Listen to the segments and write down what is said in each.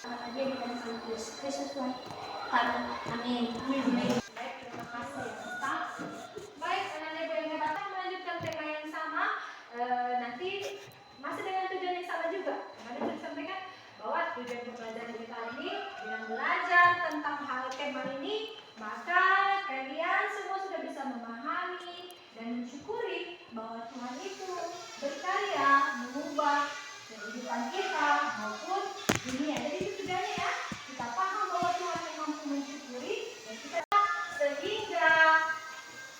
Dia di dalam Kristus Tuhan. Amin. Baik, terima kasih. Baik, anak-anak ibu yang hebat, melanjutkan tema yang sama. Nanti masih dengan tujuan yang sama juga. Kemarin sudah disampaikan bahwa tujuan pembelajaran kita ini dengan belajar tentang hal tema ini, maka kalian semua sudah bisa memahami dan mensyukuri bahwa Tuhan itu berkarya mengubah kehidupan kita maupun dunia. Jadi itu tujuannya ya. Kita paham bahwa Tuhan yang mampu mensyukuri dan kita sehingga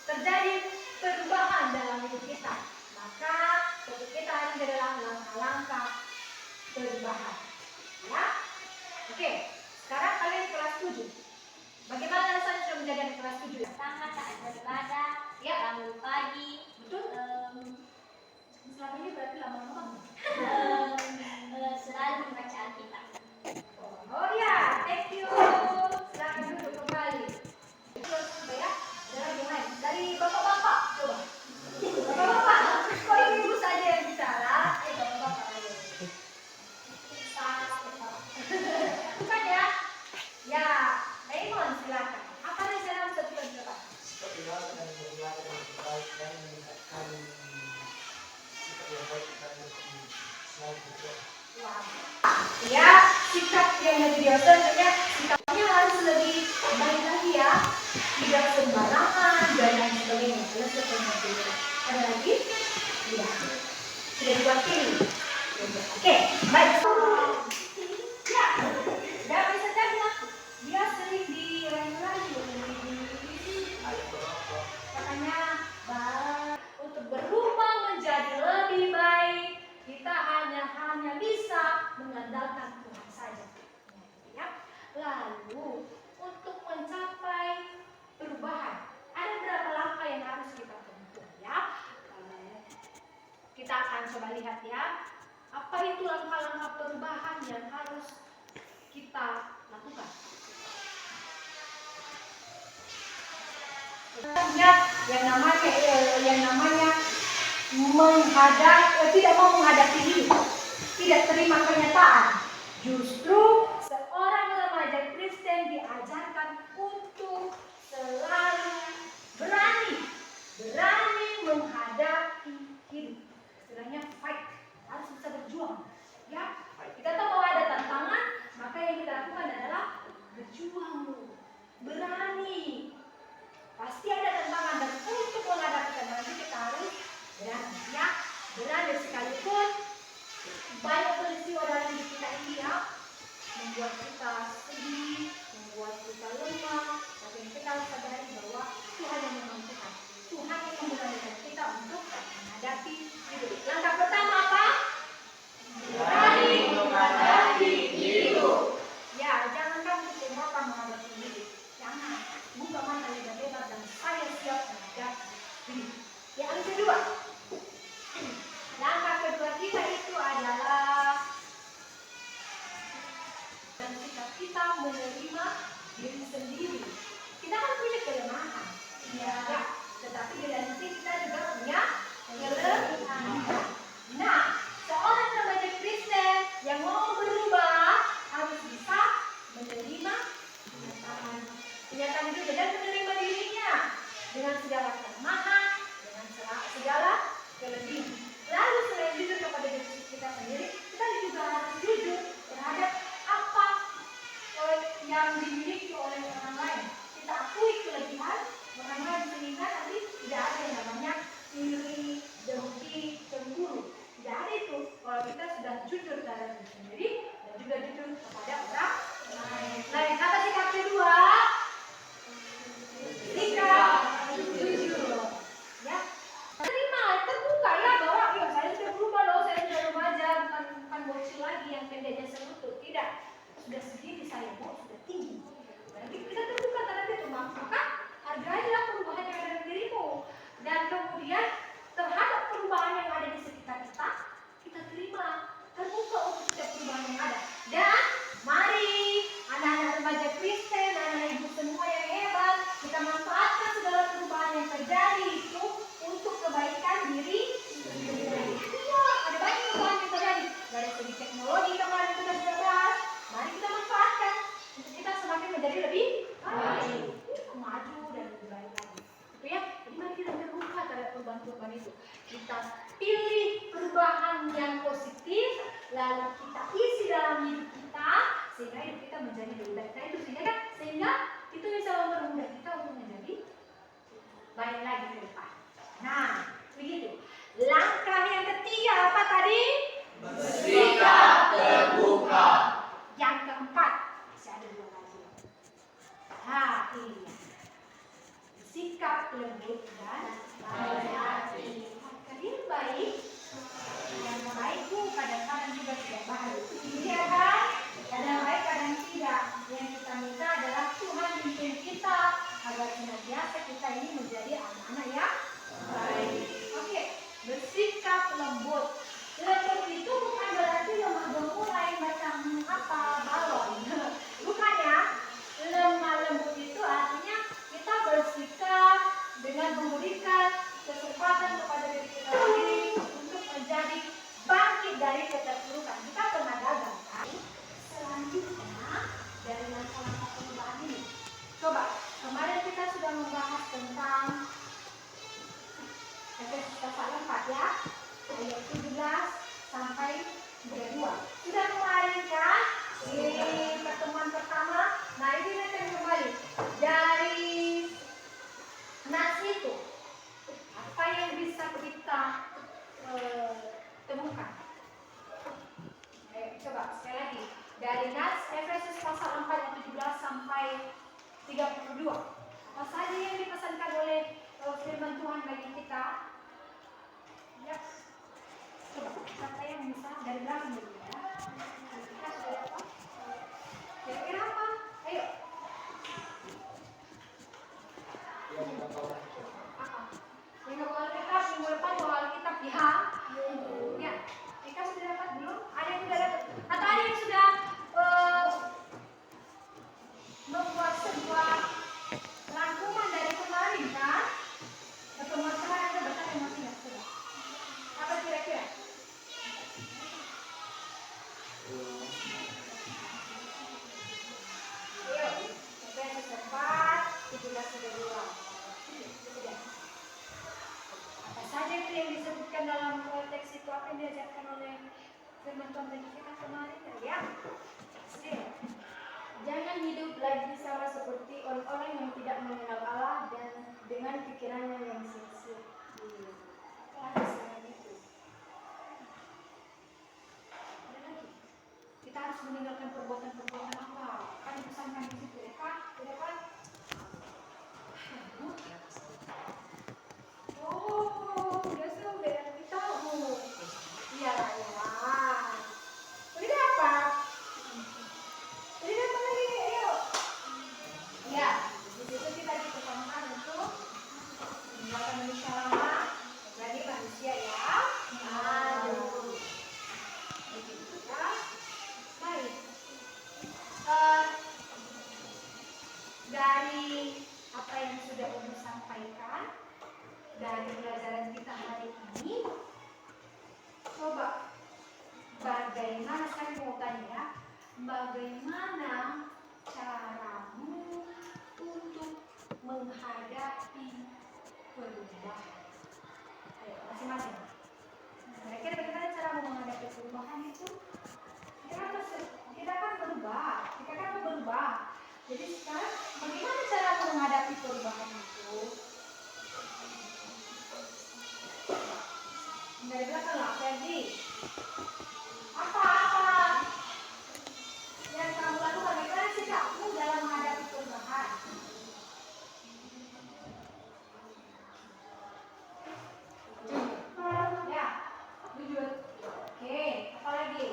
terjadi perubahan dalam hidup kita. Maka untuk kita ini adalah langkah-langkah perubahan. Ya, oke. Sekarang kalian kelas 7. Bagaimana rasanya sudah menjadi anak kelas 7? Pertama saat beribadah, Ya, bangun pagi, betul. Selama ini berarti lama banget. selalu membaca Alkitab. Oh ya, thank you. Silakan duduk kembali. Coba ya, dari bapak-bapak coba. Bapak-bapak, kok ibu saja yang bicara? Bapak-bapak ayo. Bukan ya? Ya, Raymond silakan. Apa rencana untuk bulan depan? Beribadah dan beribadah dengan baik dan meningkatkan sikap yang baik dan selalu berdoa. Wah. Ya, sikap yang lebih biasa tentunya sikapnya harus lebih baik lagi ya. Tidak sembarangan dan lain sebagainya. Jelas seperti ada lagi? Tidak. Sudah diwakili. Oke, baik. Ya, dan bisa jadi dia sering dirayu-rayu. Katanya untuk berubah menjadi lebih baik kita hanya bisa mengandalkan Tuhan saja. Ya. Lalu untuk mencapai perubahan ada berapa langkah yang harus kita tempuh ya? Kita akan coba lihat ya. Apa itu langkah-langkah perubahan yang harus kita lakukan? Yang namanya tidak mau menghadapi hidup, tidak terima kenyataan. Justru seorang remaja Kristen diajarkan untuk selalu berani menghadapi hidup. Istilahnya fight, harus bisa berjuang. Ya, kita tahu bahwa ada tantangan, maka yang kita lakukan adalah berjuang, berani. Pasti ada tantangan dan untuk menghadapi tantangan itu kita harus berani ya. Berani sekalipun banyak peristiwa dalam hidup kita ini ya membuat kita sedih, membuat kita lemah, tapi kita harus sadari bahwa Tuhan yang memampukan, Tuhan yang memudahkan kita untuk menghadapi hidup. Langkah pertama apa? Berani menghadapi hidup. Ya, jangan kamu kecewakan menghadapi hidup. Jangan. Buka mata lebar-lebar dan saya siap menghadapi hidup. Yang kedua, langkah kedua kita itu adalah dan kita menerima diri sendiri. Kita kan punya kelemahan, ya. Tetapi di dalam diri kita juga punya kelemahan. Nah, seorang remaja Kristen yang mau berubah harus bisa menerima kenyataan itu dan menerima dirinya dengan segala kelemahan, dengan segala kelebihan. Lalu selain jujur kepada diri kita sendiri, kita juga harus jujur terhadap apa yang dimiliki oleh orang lain. Kita akui kelebihan orang lain sehingga nanti tidak ada yang namanya iri, dengki, cemburu. Tidak ada itu kalau kita sudah jujur terhadap diri sendiri dan juga jujur kepada orang lain. Lain kata sikap kedua, sikap jujur. Ya. Terima, terbuka ya bahwa ya saya sudah berubah loh, saya sudah remaja, bukan bocil lagi yang pendeknya selutut. Tidak, sudah segini saya mau, sudah tinggi. Berarti kita terbuka terhadap itu, maka hargailah perubahan yang ada di dirimu. Dan kemudian terhadap perubahan yang ada di sekitar kita, kita terima, terbuka untuk setiap perubahan yang ada. Dan mari anak-anak remaja Kristen, anak-anak ibu semua yang hebat, kita manfaatkan segala perubahan yang terjadi itu untuk kebaikan diri sendiri. Iya, ada banyak perubahan yang terjadi. Dari segi teknologi kemarin kita sudah bahas. Mari kita menjadi lebih baik. Nah itu sehingga kan, sehingga itu bisa mempermudah kita untuk menjadi baik lagi ke depan. Nah, begitu. Langkah yang ketiga apa tadi? Bersikap terbuka. Yang keempat, masih ada 2 lagi. Nah, ini dia. Sikap lembut dan baik hati. Kalian baik, yang baik itu kadang-kadang juga tidak baik. Iya kan? Kadang baik, kadang tidak. Yang kita minta adalah Tuhan pimpin kita agar senantiasa kita ini menjadi anak-anak yang baik. Oke, bersikap lembut. Lembut itu bukan berarti lemah gemulai macam apa balon. Bukan ya. Lemah lembut itu artinya kita bersikap dengan memberikan kesempatan kepada diri kita sendiri untuk menjadi bangkit dari keterpurukan. Kita pernah gagal kan? Selanjutnya dari langkah-langkah perubahan ini. Coba, kemarin kita sudah membahas tentang Efesus pasal 4 ya, ayat 17 sampai 32. Sudah kemarin kan? Di pertemuan pertama. Nah ini nanti kembali dari nas itu. Apa yang bisa kita temukan? Coba sekali lagi. Dari nas Efesus pasal 4 ayat 17 sampai 32. Apa saja yang dipesankan oleh firman Tuhan bagi kita? Ya. Coba kata yang bisa dari belakang dulu ya. Kita sudah apa? Kira-kira apa? Ayo. Apa? Yang bawa Alkitab, minggu depan bawa Alkitab ya. Ya. Kita sudah dapat belum? Ada yang sudah dapat? Atau ada yang sudah membuat sebuah rangkuman dari kemarin kan? Pertemuan kemarin ada baca yang masih nggak sudah? Apa kira-kira? Ayo, Efesus 4, 17-22. Apa saja itu yang disebutkan dalam teks itu, apa yang diajarkan oleh firman Tuhan bagi kita kemarin ya? Jangan hidup lagi sama seperti orang-orang yang tidak mengenal Allah dan dengan pikirannya yang sia-sia. Ada lagi. Kita harus meninggalkan perbuatan-perbuatan apa? Kan dipesankan di situ ya kan? Tidak kan? Oh, udah kita iya ya. Udah apa? Udah apa lagi? Ayo. Ya, di situ kita dipesankan untuk meninggalkan manusia lama, menjadi manusia yang baru. Begitu ya. Baik. Dari apa yang sudah Umi sampaikan dari pelajaran kita hari ini, coba bagaimana, saya mau tanya, bagaimana caramu untuk menghadapi perubahan? Ayo, masing-masing. Kira-kira bagaimana cara menghadapi perubahan itu? Kita kan berubah, kita kan berubah. Jadi sekarang bagaimana cara menghadapi perubahan itu? Dari belakang lah, Ferdi. Apa yang kamu lakukan? Bagaimana sikapmu dalam menghadapi perubahan? Ya, jujur. Oke, apa lagi?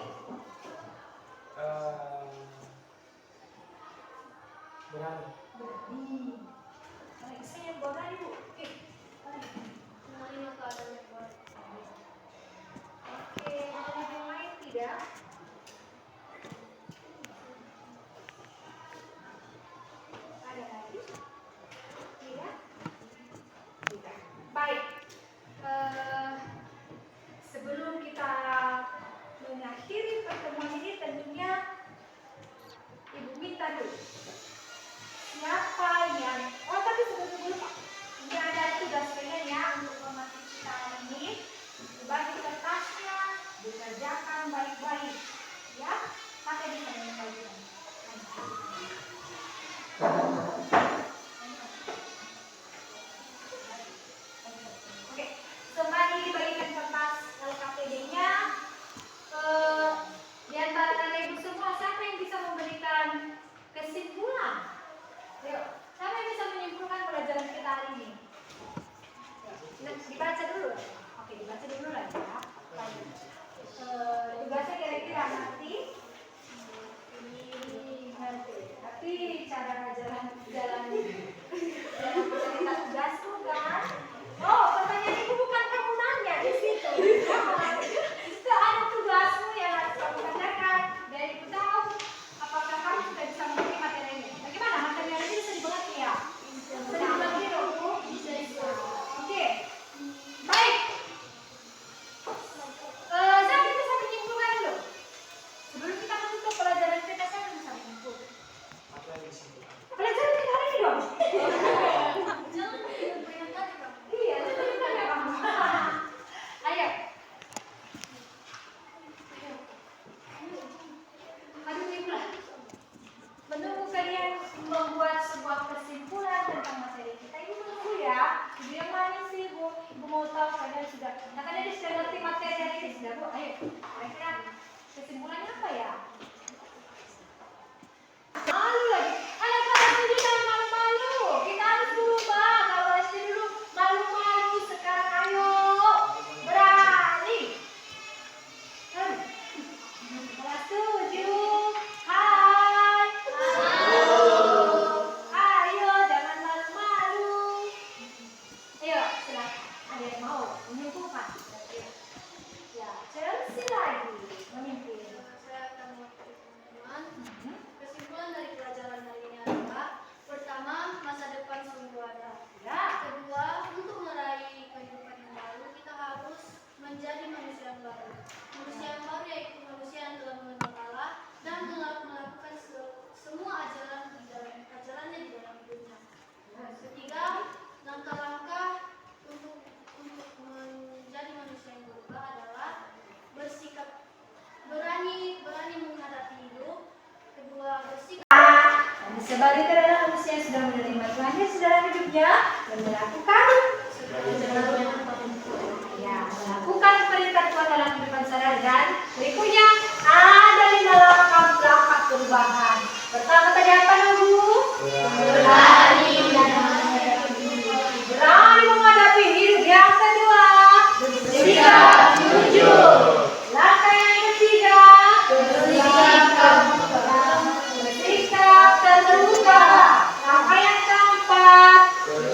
Berani. Saya yang berani bu. Oke, Menerima keadaan yang baru. oke, ada yang lain tidak? Ada lagi? Tidak? Tidak. Baik. Sebelum kita mengakhiri pertemuan ini, tentunya Ibu minta dulu. Siapa yang? Oh, tapi sebelum Pak, ini ada tugas pengen ya untuk memasuki kita ini. Bagi kertasnya dikerjakan baik-baik. balita adalah manusia yang sudah menerima Tuhannya dalam hidupnya dan melakukan melakukan perintah Tuhan dalam kehidupan sehari dan berikutnya ada 5 langkah perubahan. Pertama tadi apa Bu? Berani menghadapi hidup. Yang kedua, Bersikap jujur. langkah yang ketiga, bersikap terbuka. Langkah yang keempat,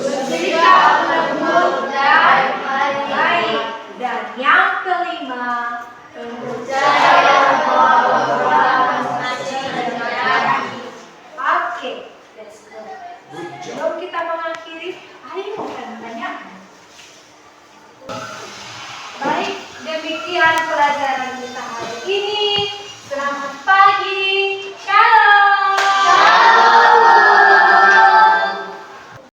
Bersikap lembut dan baik. Dan yang kelima, percaya bahwa Tuhan masih terjadi. oke, let's go. Sebelum kita mengakhiri, ayo kita tanya. Baik, demikian pelajaran